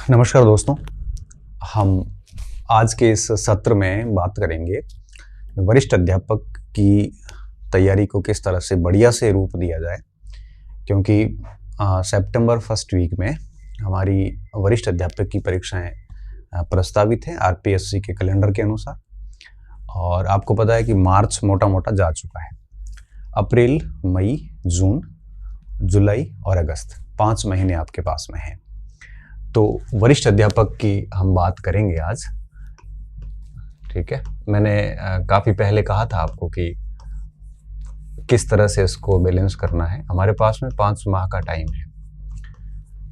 नमस्कार दोस्तों। हम आज के इस सत्र में बात करेंगे वरिष्ठ अध्यापक की तैयारी को किस तरह से बढ़िया से रूप दिया जाए, क्योंकि सितंबर फर्स्ट वीक में हमारी वरिष्ठ अध्यापक की परीक्षाएं प्रस्तावित हैं आरपीएससी के कैलेंडर के अनुसार। और आपको पता है कि मार्च मोटा मोटा जा चुका है। अप्रैल, मई, जून, जुलाई और अगस्त 5 महीने आपके पास में हैं। तो वरिष्ठ अध्यापक की हम बात करेंगे आज। ठीक है, मैंने काफ़ी पहले कहा था आपको कि किस तरह से इसको बैलेंस करना है। हमारे पास में 5 माह का टाइम है।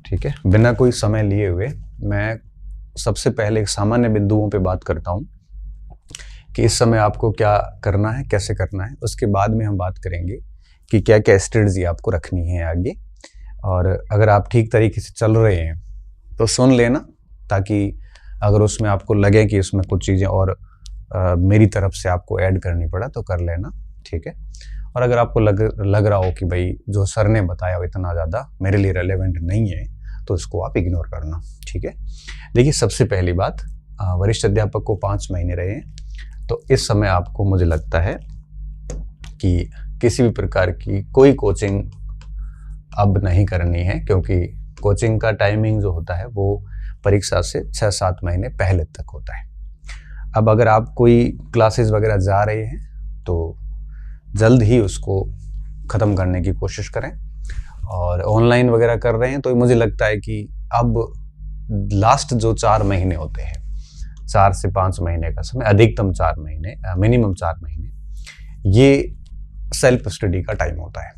ठीक है, बिना कोई समय लिए हुए मैं सबसे पहले एक सामान्य बिंदुओं पे बात करता हूँ कि इस समय आपको क्या करना है, कैसे करना है। उसके बाद में हम बात करेंगे कि क्या क्या स्ट्रेटजी आपको रखनी है आगे। और अगर आप ठीक तरीके से चल रहे हैं तो सुन लेना, ताकि अगर उसमें आपको लगे कि इसमें कुछ चीज़ें और मेरी तरफ से आपको ऐड करनी पड़ा तो कर लेना। ठीक है, और अगर आपको लग रहा हो कि भाई जो सर ने बताया वो इतना ज़्यादा मेरे लिए रेलेवेंट नहीं है तो इसको आप इग्नोर करना। ठीक है, देखिए सबसे पहली बात, वरिष्ठ अध्यापक को 5 महीने रहे हैं, तो इस समय आपको, मुझे लगता है कि किसी भी प्रकार की कोई कोचिंग अब नहीं करनी है, क्योंकि कोचिंग का टाइमिंग जो होता है वो परीक्षा से 6-7 महीने पहले तक होता है। अब अगर आप कोई क्लासेस वगैरह जा रहे हैं तो जल्द ही उसको ख़त्म करने की कोशिश करें। और ऑनलाइन वगैरह कर रहे हैं तो मुझे लगता है कि अब लास्ट जो 4 महीने होते हैं, 4 से 5 महीने का समय, अधिकतम 4 महीने, मिनिमम 4 महीने, ये सेल्फ स्टडी का टाइम होता है।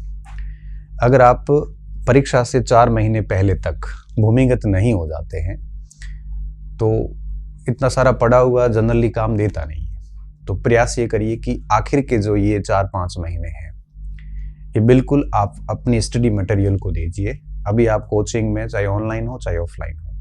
अगर आप परीक्षा से 4 महीने पहले तक भूमिगत नहीं हो जाते हैं तो इतना सारा पढ़ा हुआ जनरली काम देता नहीं है। तो प्रयास ये करिए कि आखिर के जो ये 4-5 महीने हैं, ये बिल्कुल आप अपनी स्टडी मटेरियल को दीजिए। अभी आप कोचिंग में, चाहे ऑनलाइन हो चाहे ऑफलाइन हो,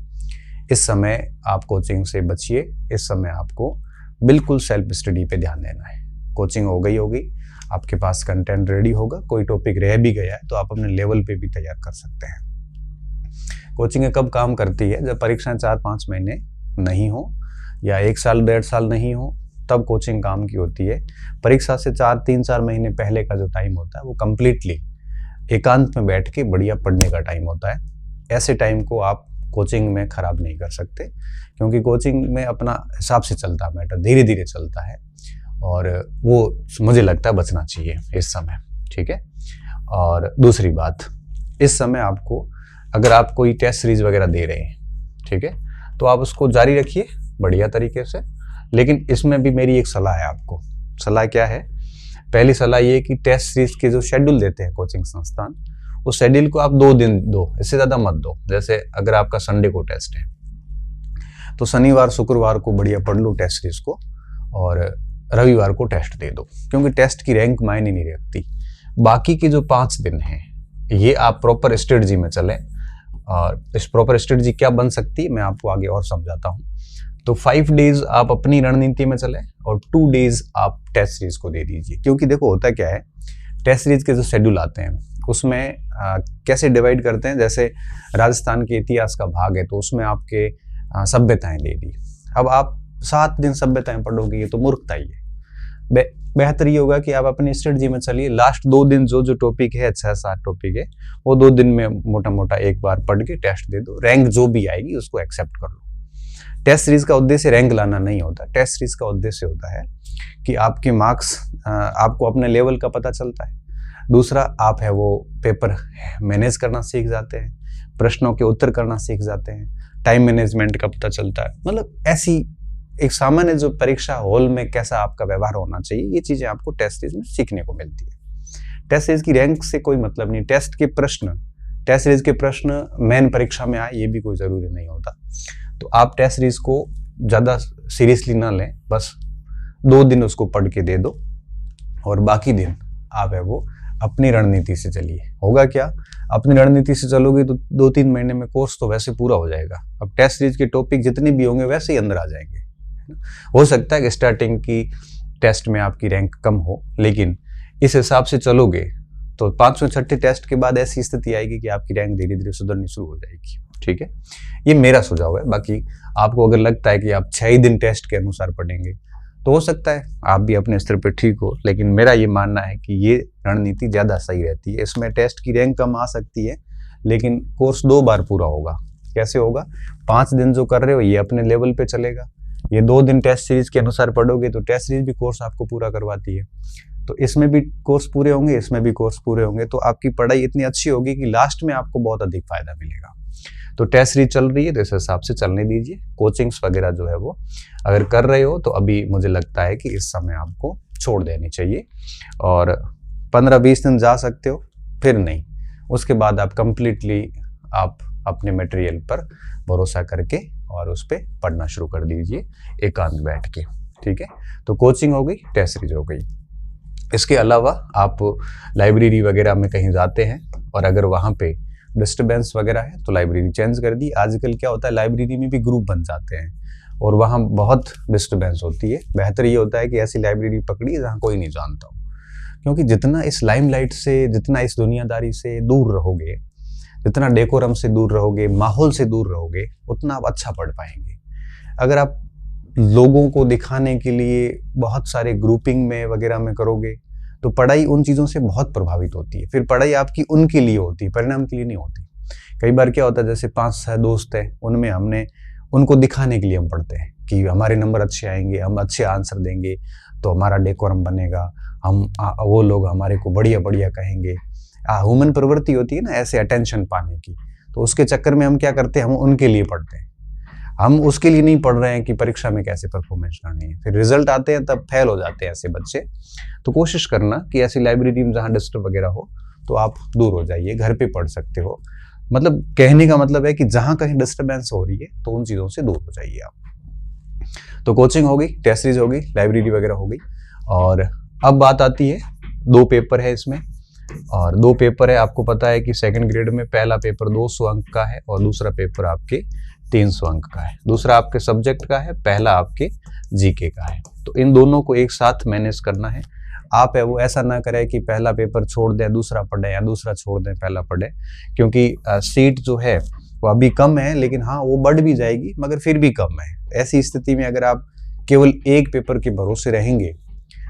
इस समय आप कोचिंग से बचिए। इस समय आपको बिल्कुल सेल्फ स्टडी पे ध्यान देना है। कोचिंग हो गई होगी, आपके पास कंटेंट रेडी होगा, कोई टॉपिक रह भी गया है तो आप अपने लेवल पे भी तैयार कर सकते हैं। कोचिंग कब काम करती है? जब परीक्षाएं 4-5 महीने नहीं हो या 1 साल 1.5 साल नहीं हो, तब कोचिंग काम की होती है। परीक्षा से 3-4 महीने पहले का जो टाइम होता है वो कम्प्लीटली एकांत में बैठ के बढ़िया पढ़ने का टाइम होता है। ऐसे टाइम को आप कोचिंग में ख़राब नहीं कर सकते, क्योंकि कोचिंग में अपना हिसाब से चलता है मैटर, धीरे धीरे चलता है, और वो मुझे लगता है बचना चाहिए इस समय। ठीक है, और दूसरी बात, इस समय आपको, अगर आप कोई टेस्ट सीरीज वगैरह दे रहे हैं, ठीक है, तो आप उसको जारी रखिए बढ़िया तरीके से। लेकिन इसमें भी मेरी एक सलाह है आपको। सलाह क्या है? पहली सलाह ये कि टेस्ट सीरीज के जो शेड्यूल देते हैं कोचिंग संस्थान, उस शेड्यूल को आप 2 दिन दो, इससे ज़्यादा मत दो। जैसे अगर आपका संडे को टेस्ट है तो शनिवार शुक्रवार को बढ़िया पढ़ लो टेस्ट सीरीज को, और रविवार को टेस्ट दे दो, क्योंकि टेस्ट की रैंक मायने नहीं रखती। बाकी के जो 5 दिन हैं, ये आप प्रॉपर स्ट्रेटजी में चलें। और इस प्रॉपर स्ट्रेटजी क्या बन सकती है मैं आपको आगे और समझाता हूँ। तो 5 डेज आप अपनी रणनीति में चलें और 2 डेज आप टेस्ट सीरीज को दे दीजिए। क्योंकि देखो होता क्या है, टेस्ट सीरीज के जो शेड्यूल आते हैं उसमें कैसे डिवाइड करते हैं, जैसे राजस्थान के इतिहास का भाग है तो उसमें आपके सभ्यताएं दे दी। अब आप 7 दिन सभ्यताएं पढ़ोगे, ये तो मूर्खता ही है। बेहतर ये होगा कि आप अपनी स्ट्रेटजी में चलिए। लास्ट 2 दिन जो टॉपिक है, 6-7 टॉपिक है, वो 2 दिन में मोटा मोटा एक बार पढ़ के टेस्ट दे दो। रैंक जो भी आएगी उसको एक्सेप्ट कर लो। टेस्ट सीरीज का उद्देश्य रैंक लाना नहीं होता। टेस्ट सीरीज का उद्देश्य होता है कि आपके मार्क्स, आपको अपने लेवल का पता चलता है। दूसरा, आप है वो पेपर मैनेज करना सीख जाते हैं, प्रश्नों के उत्तर करना सीख जाते हैं, टाइम मैनेजमेंट का पता चलता है। मतलब ऐसी एक सामान्य जो परीक्षा हॉल में कैसा आपका व्यवहार होना चाहिए, ये चीजें आपको टेस्ट सीरीज में सीखने को मिलती है। टेस्ट सीरीज की रैंक से कोई मतलब नहीं। टेस्ट सीरीज के प्रश्न मेन परीक्षा में आए, ये भी कोई जरूरी नहीं होता। तो आप टेस्ट सीरीज को ज्यादा सीरियसली ना लें, बस 2 दिन उसको पढ़ के दे दो, और बाकी दिन आप है वो अपनी रणनीति से चलिए। होगा क्या, अपनी रणनीति से चलोगे तो 2-3 महीने में कोर्स तो वैसे पूरा हो जाएगा। अब टेस्ट सीरीज के टॉपिक जितने भी होंगे वैसे ही अंदर आ जाएंगे। हो सकता है कि स्टार्टिंग की टेस्ट में आपकी रैंक कम हो, लेकिन इस हिसाब से चलोगे तो 5वें 6ठे टेस्ट के बाद ऐसी स्थिति आएगी कि आपकी रैंक धीरे धीरे सुधरनी शुरू हो जाएगी। ठीक है, ये मेरा सुझाव है। बाकी आपको अगर लगता है कि आप 6 ही दिन टेस्ट के अनुसार पढ़ेंगे तो हो सकता है आप भी अपने स्तर पे ठीक हो, लेकिन मेरा ये मानना है कि ये रणनीति ज़्यादा सही रहती है। इसमें टेस्ट की रैंक कम आ सकती है, लेकिन कोर्स 2 बार पूरा होगा। कैसे होगा? 5 दिन जो कर रहे हो ये अपने लेवल पे चलेगा, ये 2 दिन टेस्ट सीरीज के अनुसार पढ़ोगे तो टेस्ट सीरीज भी कोर्स आपको पूरा करवाती है। तो इसमें भी कोर्स पूरे होंगे, इसमें भी कोर्स पूरे होंगे, तो आपकी पढ़ाई इतनी अच्छी होगी कि लास्ट में आपको बहुत अधिक फायदा मिलेगा। तो टेस्ट सीरीज चल रही है तो इस हिसाब से चलने दीजिए। कोचिंग्स वगैरह जो है वो अगर कर रहे हो तो अभी मुझे लगता है कि इस समय आपको छोड़ देनी चाहिए, और 15-20 दिन जा सकते हो, फिर नहीं। उसके बाद आप कंप्लीटली आप अपने मटेरियल पर भरोसा करके और उस पर पढ़ना शुरू कर दीजिए एकांत बैठ के, ठीक है। तो कोचिंग हो गई, टेस्ट सीरीज हो गई। इसके अलावा आप लाइब्रेरी वगैरह में कहीं जाते हैं और अगर वहाँ पे डिस्टर्बेंस वगैरह है तो लाइब्रेरी चेंज कर दी। आजकल क्या होता है, लाइब्रेरी में भी ग्रुप बन जाते हैं और वहाँ बहुत डिस्टर्बेंस होती है। बेहतर ये होता है कि ऐसी लाइब्रेरी पकड़ी जहाँ कोई नहीं जानता हो, क्योंकि जितना इस लाइमलाइट से, जितना इस दुनियादारी से दूर रहोगे, जितना डेकोरम से दूर रहोगे, माहौल से दूर रहोगे, उतना आप अच्छा पढ़ पाएंगे। अगर आप लोगों को दिखाने के लिए बहुत सारे ग्रुपिंग में वगैरह में करोगे तो पढ़ाई उन चीज़ों से बहुत प्रभावित होती है। फिर पढ़ाई आपकी उनके लिए होती है, परिणाम के लिए नहीं होती। कई बार क्या होता है, जैसे 5-6 दोस्त हैं, उनमें हमने उनको दिखाने के लिए हम पढ़ते हैं कि हमारे नंबर अच्छे आएंगे, हम अच्छे आंसर देंगे तो हमारा डेकोरम बनेगा, हम वो लोग हमारे को बढ़िया बढ़िया कहेंगे। ह्यूमन प्रवृत्ति होती है ना ऐसे अटेंशन पाने की, तो उसके चक्कर में हम क्या करते हैं, हम उनके लिए पढ़ते हैं। हम उसके लिए नहीं पढ़ रहे हैं कि परीक्षा में कैसे परफॉर्मेंस करनी है। फिर रिजल्ट आते हैं तब फेल हो जाते हैं ऐसे बच्चे। तो कोशिश करना कि ऐसी लाइब्रेरी में जहाँ डिस्टर्ब वगैरह हो तो आप दूर हो जाइए, घर पे पढ़ सकते हो। मतलब कहने का मतलब है कि जहाँ कहीं डिस्टर्बेंस हो रही है तो उन चीज़ों से दूर हो जाइए आप। तो कोचिंग हो गई, टेस्ट सीरीज हो गई, लाइब्रेरी वगैरह हो गई, और अब बात आती है 2 पेपर है इसमें, और 2 पेपर है। आपको पता है कि सेकंड ग्रेड में पहला पेपर 200 अंक का है और दूसरा पेपर आपके 300 अंक का है। दूसरा आपके सब्जेक्ट का है, पहला आपके जीके का है। तो इन दोनों को एक साथ मैनेज करना है। आप है वो ऐसा ना करें कि पहला पेपर छोड़ दें दूसरा पढ़ें, या दूसरा छोड़ दें पहला पढ़ें, क्योंकि सीट जो है वो अभी कम है, लेकिन हाँ वो बढ़ भी जाएगी मगर फिर भी कम है। ऐसी स्थिति में अगर आप केवल एक पेपर के भरोसे रहेंगे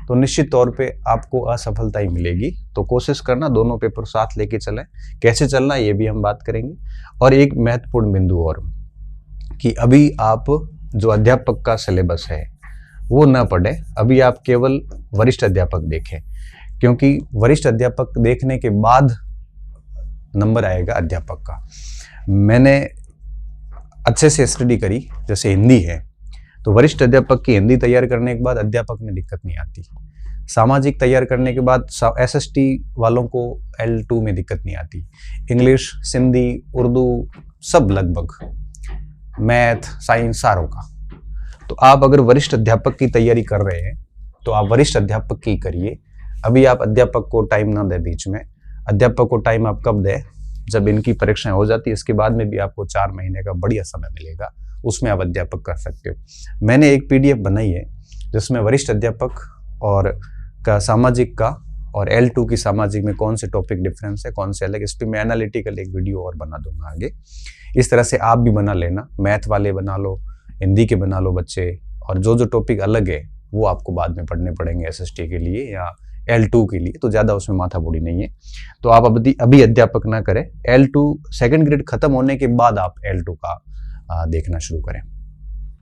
तो निश्चित तौर पे आपको असफलता ही मिलेगी। तो कोशिश करना दोनों पेपर साथ लेके चलें। कैसे चलना ये भी हम बात करेंगे। और एक महत्वपूर्ण बिंदु और, कि अभी आप जो अध्यापक का सिलेबस है वो ना पढ़ें, अभी आप केवल वरिष्ठ अध्यापक देखें, क्योंकि वरिष्ठ अध्यापक देखने के बाद नंबर आएगा अध्यापक का। मैंने अच्छे से स्टडी करी, जैसे हिंदी है तो वरिष्ठ अध्यापक की हिंदी तैयार करने के बाद अध्यापक में दिक्कत नहीं आती। सामाजिक तैयार करने के बाद एसएसटी वालों को L2 में दिक्कत नहीं आती। इंग्लिश, सिंधी, उर्दू सब लगभग, मैथ, साइंस सारों का। तो आप अगर वरिष्ठ अध्यापक की तैयारी कर रहे हैं तो आप वरिष्ठ अध्यापक की करिए। अभी आप अध्यापक को टाइम ना दें बीच में। अध्यापक को टाइम आप कब दें, जब इनकी परीक्षाएं हो जाती है, इसके बाद में भी आपको 4 महीने का बढ़िया समय मिलेगा, उसमें आप अध्यापक कर सकते हो। मैंने एक PDF बनाई है जिसमें वरिष्ठ अध्यापक और का सामाजिक का और L2 की सामाजिक में कौन से टॉपिक डिफरेंस है, कौन से अलग, इस पर मैं एनालिटिकल एक वीडियो और बना दूंगा आगे। इस तरह से आप भी बना लेना, मैथ वाले बना लो, हिंदी के बना लो बच्चे, और जो जो टॉपिक अलग है वो आपको बाद में पढ़ने पड़ेंगे SST के लिए या L2 के लिए, तो ज़्यादा उसमें माथा बूढ़ी नहीं है। तो आप अभी अध्यापक ना करें। L2 सेकंड ग्रेड खत्म होने के बाद आप L2 का देखना शुरू करें।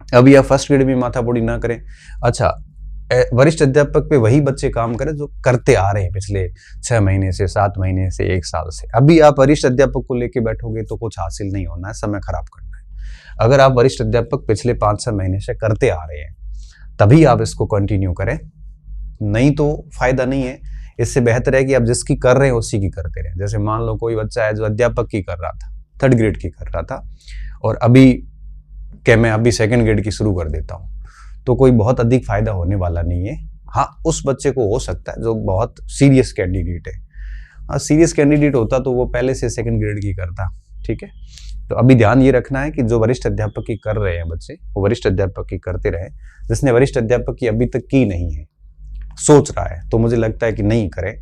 अभी आप फर्स्ट ग्रेड में माथा बूढ़ी ना करें। अच्छा, वरिष्ठ अध्यापक पे वही बच्चे काम करें जो करते आ रहे हैं पिछले 6 महीने से, 7 महीने से, 1 साल से। अभी आप वरिष्ठ अध्यापक को लेके बैठोगे तो कुछ हासिल नहीं होना है, समय खराब करना है। अगर आप वरिष्ठ अध्यापक पिछले 5-6 महीने से करते आ रहे हैं तभी आप इसको कंटिन्यू करें, नहीं तो फायदा नहीं है। इससे बेहतर है कि आप जिसकी कर रहे हैं उसी की करते रहें। जैसे मान लो कोई बच्चा है जो अध्यापक की कर रहा था, 3rd ग्रेड की कर रहा था, और अभी मैं अभी 2nd ग्रेड की शुरू कर देता हूँ, तो कोई बहुत अधिक फायदा होने वाला नहीं है। हाँ, उस बच्चे को हो सकता है जो बहुत सीरियस कैंडिडेट है। हाँ, सीरियस कैंडिडेट होता तो वो पहले से 2nd ग्रेड की करता, ठीक है। तो अभी ध्यान ये रखना है कि जो वरिष्ठ अध्यापक की कर रहे हैं बच्चे, वो वरिष्ठ अध्यापक की करते रहे। जिसने वरिष्ठ अध्यापक की अभी तक की नहीं है, सोच रहा है, तो मुझे लगता है कि नहीं करें।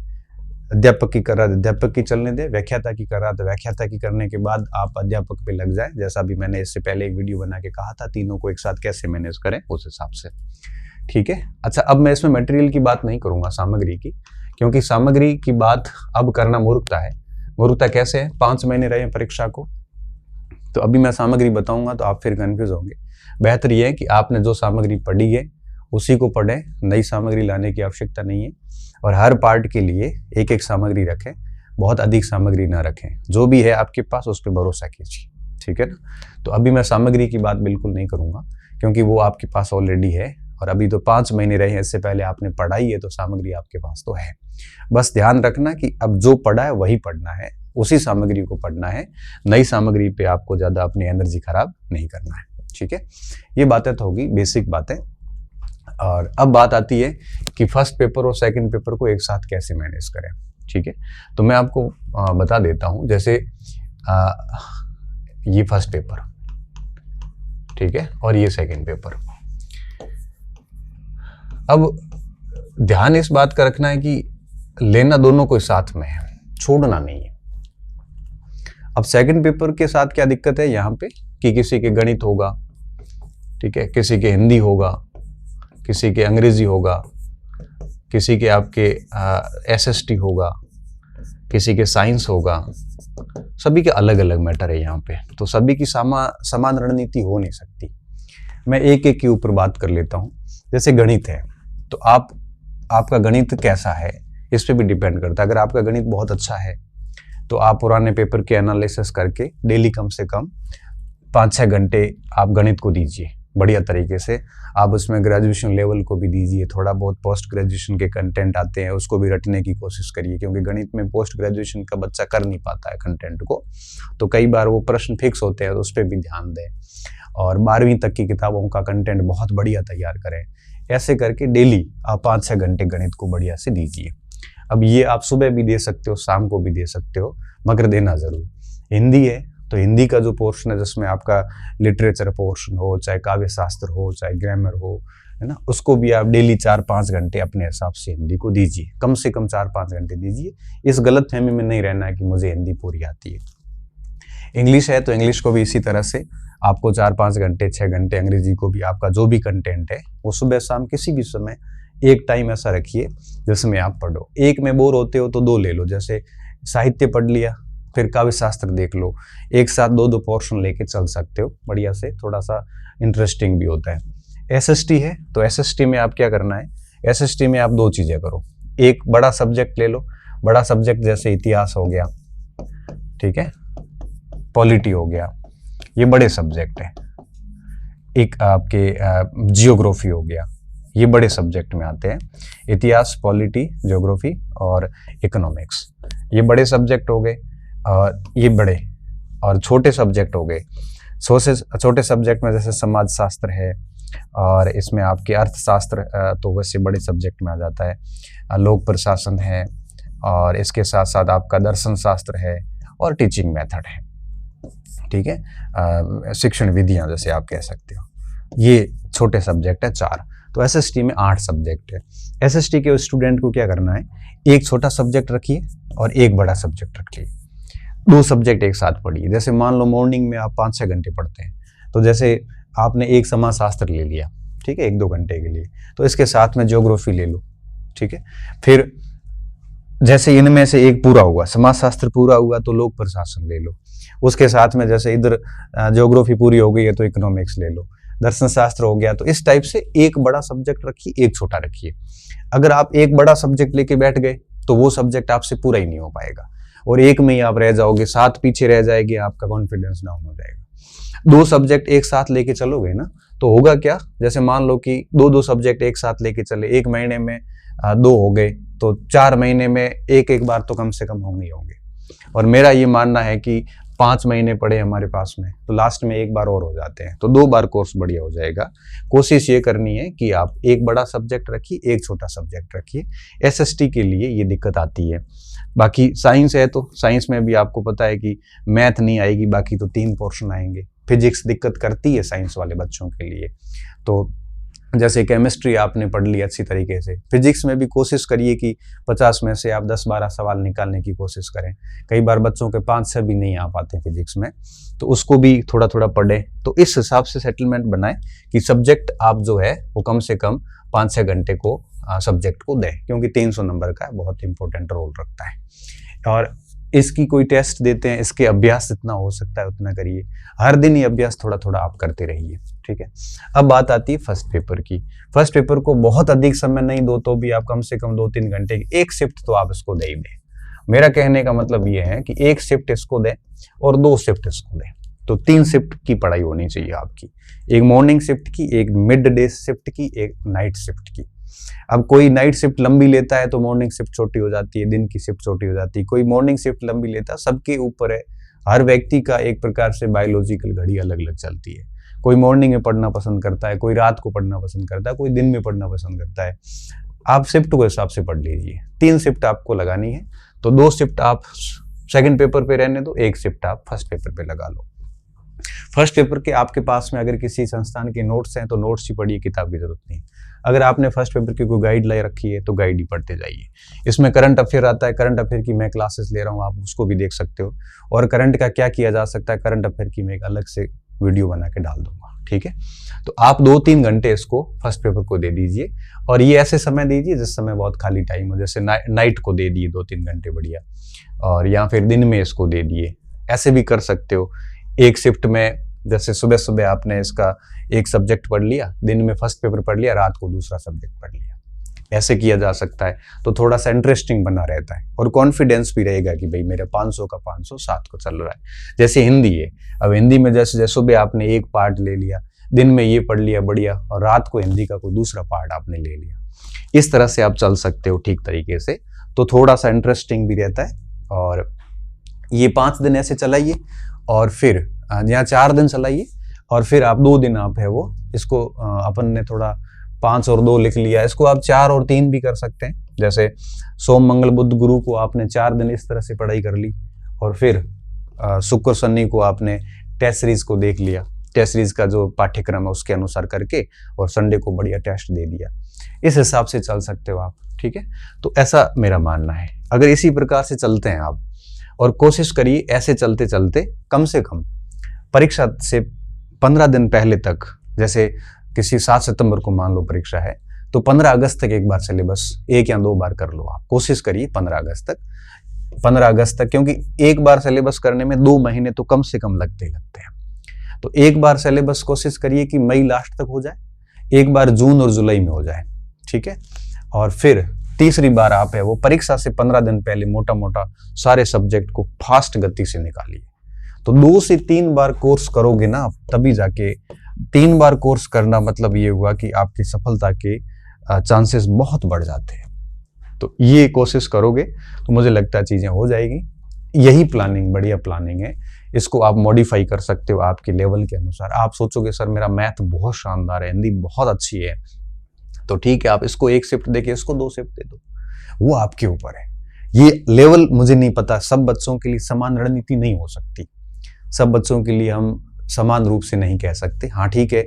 अध्यापक की कर रहा है अध्यापक की चलने दे, व्याख्याता की कर रहा है तो व्याख्याता की करने के बाद आप अध्यापक पे लग जाए, जैसा भी मैंने इससे पहले एक वीडियो बना के कहा था, तीनों को एक साथ कैसे मैनेज करें उस हिसाब से। ठीक है। अच्छा, अब मैं इसमें मटेरियल की बात नहीं करूंगा, सामग्री की, क्योंकि सामग्री की बात अब करना मूर्खता है। मूर्खता कैसे है? 5 महीने रहे परीक्षा को, तो अभी मैं सामग्री बताऊंगा तो आप फिर कंफ्यूज होंगे। बेहतर यह है कि आपने जो सामग्री पढ़ी है उसी को पढ़ें, नई सामग्री लाने की आवश्यकता नहीं है। और हर पार्ट के लिए एक एक सामग्री रखें, बहुत अधिक सामग्री ना रखें, जो भी है आपके पास उस पर भरोसा कीजिए। ठीक है ना। तो अभी मैं सामग्री की बात बिल्कुल नहीं करूंगा, क्योंकि वो आपके पास ऑलरेडी है, और अभी तो 5 महीने रहे हैं, इससे पहले आपने पढ़ाई है तो सामग्री आपके पास तो है। बस ध्यान रखना कि अब जो पढ़ा है वही पढ़ना है, उसी सामग्री को पढ़ना है, नई सामग्री पे आपको ज्यादा अपनी एनर्जी खराब नहीं करना है। ठीक है। ये बातें तो होगी बेसिक बातें। और अब बात आती है कि फर्स्ट पेपर और सेकंड पेपर को एक साथ कैसे मैनेज करें। ठीक है। तो मैं आपको बता देता हूं, जैसे ये फर्स्ट पेपर, ठीक है, और ये सेकंड पेपर। अब ध्यान इस बात का रखना है कि लेना दोनों को साथ में है, छोड़ना नहीं है। अब सेकंड पेपर के साथ क्या दिक्कत है यहाँ पे कि किसी के गणित होगा, ठीक है, किसी के हिंदी होगा, किसी के अंग्रेजी होगा, किसी के आपके एसएसटी होगा, किसी के साइंस होगा, सभी के अलग अलग मैटर है यहाँ पे, तो सभी की समान रणनीति हो नहीं सकती। मैं एक एक के ऊपर बात कर लेता हूँ। जैसे गणित है, तो आपका गणित कैसा है इस पे भी डिपेंड करता है। अगर आपका गणित बहुत अच्छा है तो आप पुराने पेपर के एनालिसिस करके डेली कम से कम 5-6 घंटे आप गणित को दीजिए बढ़िया तरीके से। आप उसमें ग्रेजुएशन लेवल को भी दीजिए, थोड़ा बहुत पोस्ट ग्रेजुएशन के कंटेंट आते हैं उसको भी रटने की कोशिश करिए, क्योंकि गणित में पोस्ट ग्रेजुएशन का बच्चा कर नहीं पाता है कंटेंट को, तो कई बार वो प्रश्न फिक्स होते हैं तो उस पर भी ध्यान दें। और 12वीं तक की किताबों का कंटेंट बहुत बढ़िया तैयार करें। ऐसे करके डेली आप 5-6 घंटे गणित को बढ़िया से दीजिए। अब ये आप सुबह भी दे सकते हो, शाम को भी दे सकते हो, मगर देना जरूर। हिंदी है तो हिंदी का जो पोर्शन है जिसमें आपका लिटरेचर पोर्शन हो, चाहे काव्य शास्त्र हो, चाहे ग्रामर हो, है ना, उसको भी आप डेली 4-5 घंटे अपने हिसाब से हिंदी को दीजिए, कम से कम 4-5 घंटे दीजिए। इस गलत फहमी में नहीं रहना है कि मुझे हिंदी पूरी आती है। इंग्लिश है तो इंग्लिश को भी इसी तरह से आपको 4-5 घंटे 6 घंटे, अंग्रेजी को भी आपका जो भी कंटेंट है वो सुबह शाम किसी भी समय एक टाइम ऐसा रखिए जिसमें आप पढ़ो। एक में बोर होते हो तो 2 ले लो, जैसे साहित्य पढ़ लिया, फिर काव्य शास्त्र देख लो, एक साथ 2-2 पोर्शन लेके चल सकते हो बढ़िया से, थोड़ा सा इंटरेस्टिंग भी होता है। एसएसटी है तो एसएसटी में आप क्या करना है, एसएसटी में आप 2 चीजें करो। एक बड़ा सब्जेक्ट ले लो, बड़ा सब्जेक्ट जैसे इतिहास हो गया, ठीक है, पॉलिटी हो गया, ये बड़े सब्जेक्ट है। एक आपके जियोग्राफी हो गया, ये बड़े सब्जेक्ट में आते हैं। इतिहास, पॉलिटी, जियोग्राफी और इकोनॉमिक्स, ये बड़े सब्जेक्ट हो गए। और ये बड़े और छोटे सब्जेक्ट हो गए। छोटे सब्जेक्ट में जैसे समाज शास्त्र है, और इसमें आपके अर्थशास्त्र तो वैसे बड़े सब्जेक्ट में आ जाता है, लोक प्रशासन है, और इसके साथ साथ आपका दर्शन शास्त्र है और टीचिंग मेथड है, ठीक है, शिक्षण विधियां जैसे आप कह सकते हो। ये छोटे सब्जेक्ट है 4। तो एसएसटी में 8 सब्जेक्ट है। एसएसटी के स्टूडेंट को क्या करना है, एक छोटा सब्जेक्ट रखिए और एक बड़ा सब्जेक्ट रखिए, 2 सब्जेक्ट एक साथ पढ़िए। जैसे मान लो मॉर्निंग में आप 5-6 घंटे पढ़ते हैं, तो जैसे आपने एक समाज शास्त्र ले लिया, ठीक है, 1-2 घंटे के लिए, तो इसके साथ में ज्योग्राफी ले लो, ठीक है। फिर जैसे इनमें से एक पूरा हुआ, समाज शास्त्र पूरा हुआ तो लोक प्रशासन ले लो, उसके साथ में जैसे इधर ज्योग्राफी पूरी हो गई है तो इकोनॉमिक्स ले लो, दर्शन शास्त्र हो गया। तो इस टाइप से एक बड़ा सब्जेक्ट रखिए, एक छोटा रखिए। अगर आप एक बड़ा सब्जेक्ट लेके बैठ गए तो वो सब्जेक्ट आपसे पूरा ही नहीं हो पाएगा और एक में ही आप रह जाओगे, 7 पीछे रह जाएगी, आपका कॉन्फिडेंस डाउन हो जाएगा। 2 सब्जेक्ट एक साथ लेके चलोगे ना तो होगा क्या, जैसे मान लो कि 2-2 सब्जेक्ट एक साथ लेके चले, 1 महीने में 2 हो गए तो 4 महीने में एक बार तो कम से कम होंगे। और मेरा ये मानना है कि 5 महीने पड़े हमारे पास में तो लास्ट में 1 बार और हो जाते हैं, तो 2 बार कोर्स बढ़िया हो जाएगा। कोशिश ये करनी है कि आप एक बड़ा सब्जेक्ट रखिए, एक छोटा सब्जेक्ट रखिए। एसएसटी के लिए ये दिक्कत आती है। बाकी साइंस है तो साइंस में भी आपको पता है कि मैथ नहीं आएगी, बाकी तो 3 पोर्शन आएंगे। फिजिक्स दिक्कत करती है साइंस वाले बच्चों के लिए, तो जैसे केमिस्ट्री आपने पढ़ ली अच्छी तरीके से, फिजिक्स में भी कोशिश करिए कि 50 में से आप 10-12 सवाल निकालने की कोशिश करें। कई बार बच्चों के 5-6 भी नहीं आ पाते फिजिक्स में, तो उसको भी थोड़ा थोड़ा पढ़ें। तो इस हिसाब से सेटलमेंट बनाएं कि सब्जेक्ट आप जो है वो कम से कम 5-6 घंटे को सब्जेक्ट को दें, क्योंकि 300 नंबर का बहुत इंपॉर्टेंट रोल रखता है। और इसकी कोई टेस्ट देते हैं, इसके अभ्यास जितना हो सकता है उतना करिए। हर दिन ये अभ्यास थोड़ा थोड़ा आप करते रहिए, ठीक है। अब बात आती है फर्स्ट पेपर की। फर्स्ट पेपर को बहुत अधिक समय नहीं दो तो भी आप कम से कम 2-3 घंटे की एक शिफ्ट तो आप इसको दे ही दें। मेरा कहने का मतलब ये है कि एक शिफ्ट इसको दें और 2 शिफ्ट इसको दें, तो 3 शिफ्ट की पढ़ाई होनी चाहिए आपकी। एक मॉर्निंग शिफ्ट की, एक मिड डे शिफ्ट की, एक नाइट शिफ्ट की। अब कोई नाइट शिफ्ट लंबी लेता है तो मॉर्निंग शिफ्ट छोटी हो जाती है, दिन की शिफ्ट छोटी हो जाती है। कोई मॉर्निंग शिफ्ट लंबी लेता है, सबके ऊपर है। हर व्यक्ति का एक प्रकार से बायोलॉजिकल घड़ी अलग अलग चलती है। कोई मॉर्निंग में पढ़ना पसंद करता है, कोई रात को पढ़ना पसंद करता है, कोई दिन में पढ़ना पसंद करता है। आप शिफ्ट के हिसाब से पढ़ लीजिए। 3 शिफ्ट आपको लगानी है, तो 2 शिफ्ट आप सेकंड पेपर पे रहने दो, 1 शिफ्ट आप फर्स्ट पेपर पे लगा लो। फर्स्ट पेपर के आपके पास में अगर किसी संस्थान के नोट्स हैं तो नोट्स ही पढ़िए, किताब की जरूरत नहीं। अगर आपने फर्स्ट पेपर की कोई गाइड लाई रखी है तो गाइड ही पढ़ते जाइए। इसमें करंट अफेयर आता है, करंट अफेयर की मैं क्लासेस ले रहा हूँ, आप उसको भी देख सकते हो। और करंट का क्या किया जा सकता है, करंट अफेयर की मैं एक अलग से वीडियो बना के डाल दूंगा, ठीक है। तो आप 2-3 घंटे इसको फर्स्ट पेपर को दे दीजिए, और ये ऐसे समय दीजिए जिस समय बहुत खाली टाइम हो, जैसे नाइट को दे दिए 2-3 घंटे बढ़िया, और या फिर दिन में इसको दे दिए। ऐसे भी कर सकते हो। एक शिफ्ट में जैसे सुबह सुबह आपने इसका एक सब्जेक्ट पढ़ लिया, दिन में फर्स्ट पेपर पढ़ लिया, रात को दूसरा सब्जेक्ट पढ़ लिया। ऐसे किया जा सकता है, तो थोड़ा सा इंटरेस्टिंग बना रहता है और कॉन्फिडेंस भी रहेगा कि भाई मेरे 500 का 500 7 को चल रहा है। जैसे हिंदी है, अब हिंदी में जैसे सुबह आपने एक पार्ट ले लिया, दिन में ये पढ़ लिया बढ़िया, और रात को हिंदी का कोई दूसरा पार्ट आपने ले लिया। इस तरह से आप चल सकते हो ठीक तरीके से, तो थोड़ा सा इंटरेस्टिंग भी रहता है। और ये 5 दिन ऐसे चलाइए, और फिर यहाँ 4 दिन चलाइए, और फिर आप 2 दिन आप है वो इसको अपन ने थोड़ा 5 और 2 लिख लिया, इसको आप 4 और 3 भी कर सकते हैं। जैसे सोम मंगल बुध गुरु को आपने 4 दिन इस तरह से पढ़ाई कर ली, और फिर शुक्र शनि को आपने टेस्ट सीरीज को देख लिया, टेस्ट सीरीज का जो पाठ्यक्रम है उसके अनुसार करके, और संडे को बढ़िया टेस्ट दे दिया। इस हिसाब से चल सकते हो आप, ठीक है। तो ऐसा मेरा मानना है। अगर इसी प्रकार से चलते हैं आप, और कोशिश करिए ऐसे चलते चलते कम से कम परीक्षा से 15 दिन पहले तक, जैसे किसी 7 सितंबर को मान लो परीक्षा है, तो 15 अगस्त तक एक बार सिलेबस 1 या 2 बार कर लो। आप कोशिश करिए 15 अगस्त तक, क्योंकि एक बार सिलेबस करने में 2 महीने तो कम से कम लगते हैं। तो एक बार सिलेबस कोशिश करिए कि मई लास्ट तक हो जाए, एक बार जून और जुलाई में हो जाए, ठीक है। और फिर तीसरी बार आप है वो परीक्षा से 15 दिन पहले मोटा मोटा सारे सब्जेक्ट को फास्ट गति से निकालिए। तो 2 से 3 बार कोर्स करोगे ना, तभी जाके 3 बार कोर्स करना मतलब ये हुआ कि आपकी सफलता के चांसेस बहुत बढ़ जाते हैं। तो ये कोशिश करोगे तो मुझे लगता है चीजें हो जाएगी। यही प्लानिंग बढ़िया प्लानिंग है, इसको आप मॉडिफाई कर सकते हो आपके लेवल के अनुसार। आप सोचोगे सर मेरा मैथ बहुत शानदार है, हिंदी बहुत अच्छी है, तो ठीक है आप इसको 1 शिफ्ट देके इसको 2 शिफ्ट दे दो, वो आपके ऊपर है। ये लेवल मुझे नहीं पता, सब बच्चों के लिए समान रणनीति नहीं हो सकती, सब बच्चों के लिए हम समान रूप से नहीं कह सकते। हाँ ठीक है,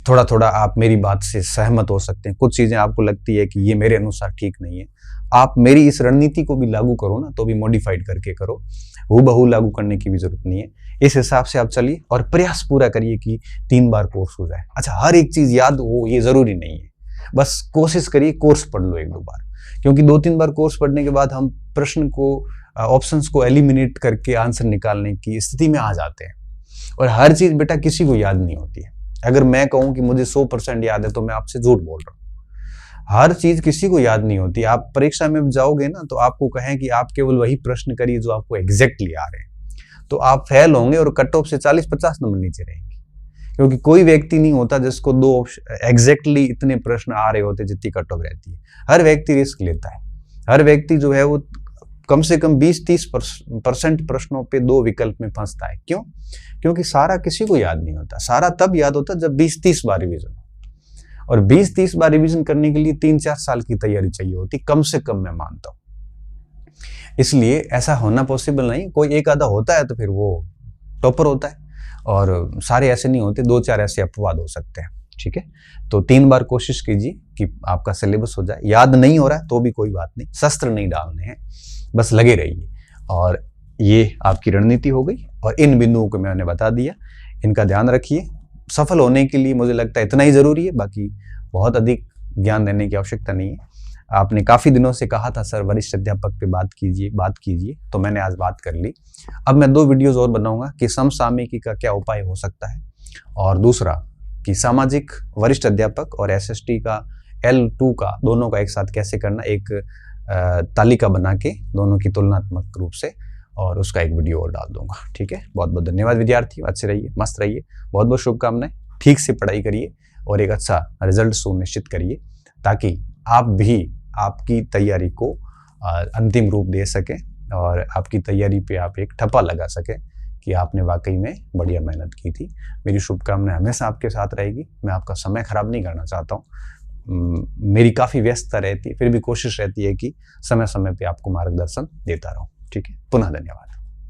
थोड़ा थोड़ा आप मेरी बात से सहमत हो सकते हैं, कुछ चीजें आपको लगती है कि ये मेरे अनुसार ठीक नहीं है, आप मेरी इस रणनीति को भी लागू करो ना, तो भी मॉडिफाइड करके करो, हूबहू लागू करने की भी जरूरत नहीं है। इस हिसाब से आप चलिए और प्रयास पूरा करिए कि 3 बार कोर्स हो जाए। अच्छा, हर एक चीज याद हो ये जरूरी नहीं है, बस कोशिश करिए कोर्स पढ़ लो 1-2 बार, क्योंकि 2-3 बार कोर्स पढ़ने के बाद हम प्रश्न को ऑप्शंस को एलिमिनेट करके आंसर निकालने की स्थिति में आ जाते हैं। और हर चीज बेटा किसी को याद नहीं होती है। अगर मैं कहूं कि मुझे 100% याद है तो मैं आपसे झूठ बोल रहा हूं। हर चीज किसी को याद नहीं होती। आप परीक्षा में जाओगे ना तो आपको कहें कि आप केवल वही प्रश्न करिए जो आपको एग्जैक्टली आ रहे हैं, तो आप फेल होंगे और कट ऑफ से 40-50 नंबर नीचे रहेंगे, क्योंकि कोई व्यक्ति नहीं होता जिसको 2 एग्जैक्टली इतने प्रश्न आ रहे होते जितनी कट ऑफ रहती है। हर व्यक्ति रिस्क लेता है, हर व्यक्ति जो है वो कम से कम 20-30% प्रश्नों पे 2 विकल्प में फंसता है। क्यों? क्योंकि सारा किसी को याद नहीं होता। सारा तब याद होता जब 20-30 बार रिवीजन हो, और 20-30 बार रिवीजन करने के लिए 3-4 साल की तैयारी चाहिए होती, कम से कम मैं मानता हूं। इसलिए ऐसा होना पॉसिबल नहीं। कोई एक आधा होता है तो फिर वो टॉपर होता है, और सारे ऐसे नहीं होते, 2-4 ऐसे अपवाद हो सकते हैं। ठीक है। तो 3 बार कोशिश कीजिए कि आपका सिलेबस हो जाए। याद नहीं हो रहा है तो भी कोई बात नहीं, शस्त्र नहीं डालने हैं, बस लगे रहिए। और ये आपकी रणनीति हो गई और इन बिंदुओं को मैंने बता दिया, इनका ध्यान रखिए। सफल होने के लिए मुझे लगता है इतना ही ज़रूरी है, बाकी बहुत अधिक ज्ञान देने की आवश्यकता नहीं है। आपने काफ़ी दिनों से कहा था सर वरिष्ठ अध्यापक पे बात कीजिए, तो मैंने आज बात कर ली। अब मैं 2 वीडियोज़ और बनाऊंगा कि समसामयिकी का क्या उपाय हो सकता है, और दूसरा कि सामाजिक वरिष्ठ अध्यापक और एसएसटी का L2 का दोनों का एक साथ कैसे करना, एक तालिका बना के दोनों की तुलनात्मक रूप से, और उसका एक वीडियो और डाल दूंगा। ठीक है, बहुत बहुत धन्यवाद विद्यार्थियों, अच्छे रहिए, मस्त रहिए, बहुत बहुत शुभकामनाएं। ठीक से पढ़ाई करिए और एक अच्छा रिजल्ट सुनिश्चित करिए, ताकि आप भी आपकी तैयारी को अंतिम रूप दे सकें और आपकी तैयारी पे आप एक ठप्पा लगा सकें कि आपने वाकई में बढ़िया मेहनत की थी। मेरी शुभकामनाएं हमेशा आपके साथ रहेगी। मैं आपका समय खराब नहीं करना चाहता हूँ, मेरी काफ़ी व्यस्तता रहती है, फिर भी कोशिश रहती है कि समय समय पे आपको मार्गदर्शन देता रहूँ। ठीक है, पुनः धन्यवाद।